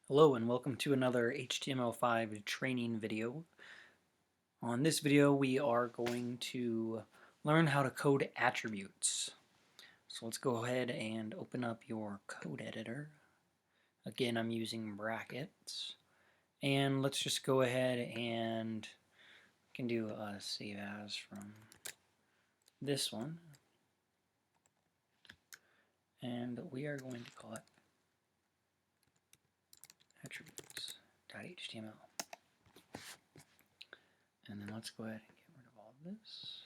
Hello and welcome to another HTML5 training video. On this video we are going to learn how to code attributes. So let's go ahead and open up your code editor. Again, I'm using brackets. And let's just go ahead and we can do a save as from this one. And we are going to call it attributes.html. And then let's go ahead and get rid of all of this.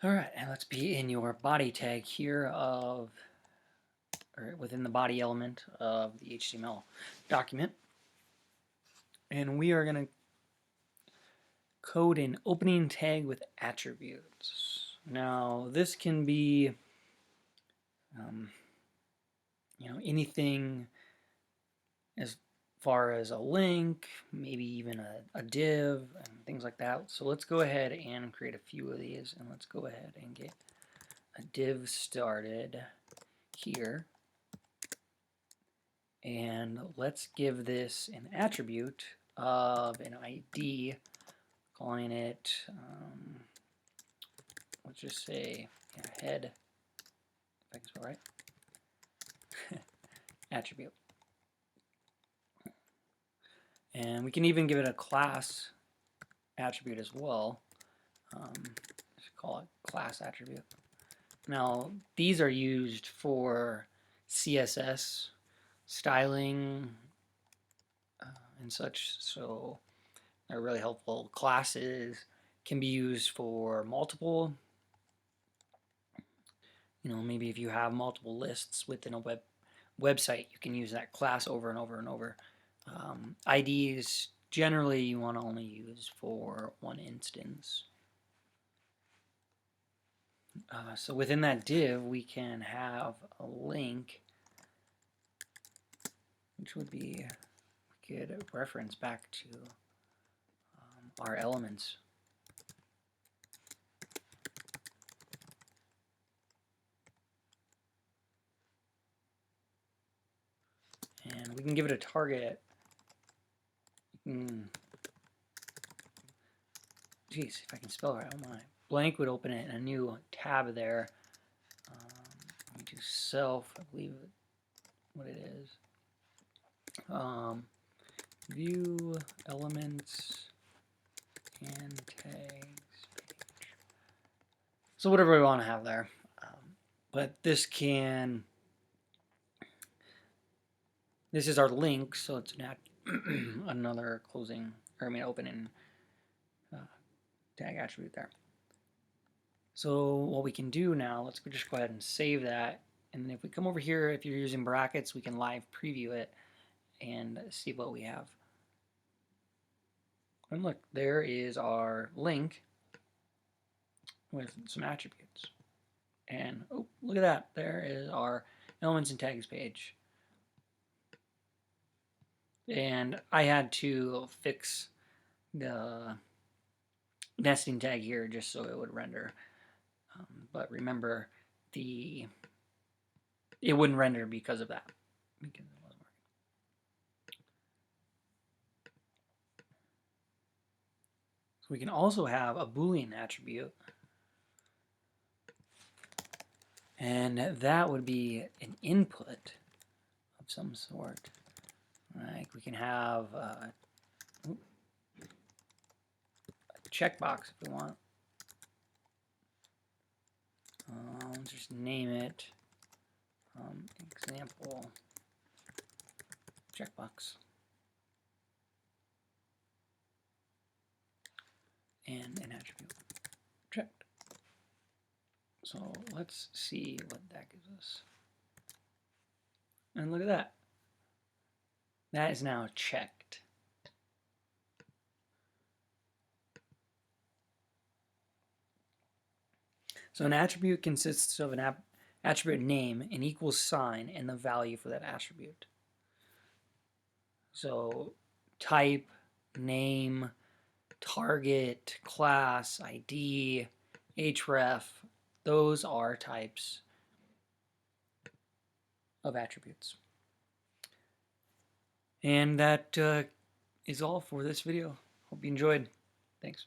Alright, and let's be in your body tag here or within the body element of the HTML document. And we are going to code an opening tag with attributes. Now, this can be anything as far as a link, maybe even a div, and things like that. So let's go ahead and create a few of these, and let's go ahead and get a div started here. And let's give this an attribute of an ID, calling it, let's just say head, if I can spell right, attribute. And we can even give it a class attribute as well. Just call it class attribute. Now, these are used for CSS styling and such, so they're really helpful. Classes can be used for multiple, maybe if you have multiple lists within a website, you can use that class over and over and over. IDs generally you want to only use for one instance. So within that div we can have a link, which would be, we could reference back to our elements. And we can give it a target. Geez, if I can spell right, oh my. Blank would open it in a new tab there. Let me do self, I believe what it is. View elements and tags page. So whatever we want to have there. But this is our link, so it's another opening tag attribute there. So what we can do now, let's just go ahead and save that. And then if we come over here, if you're using brackets, we can live preview it and see what we have. And look, there is our link with some attributes. And oh, look at that. There is our elements and tags page. And I had to fix the nesting tag here just so it would render. But remember, it wouldn't render because of that. Because it wasn't working. So we can also have a Boolean attribute. And that would be an input of some sort. Like we can have a checkbox if we want. Let's just name it example checkbox. And an attribute checked. So let's see what that gives us. And look at that. That is now checked. So an attribute consists of an attribute name, an equals sign, and the value for that attribute. So type, name, target, class, ID, href, those are types of attributes. And that is all for this video. Hope you enjoyed. Thanks.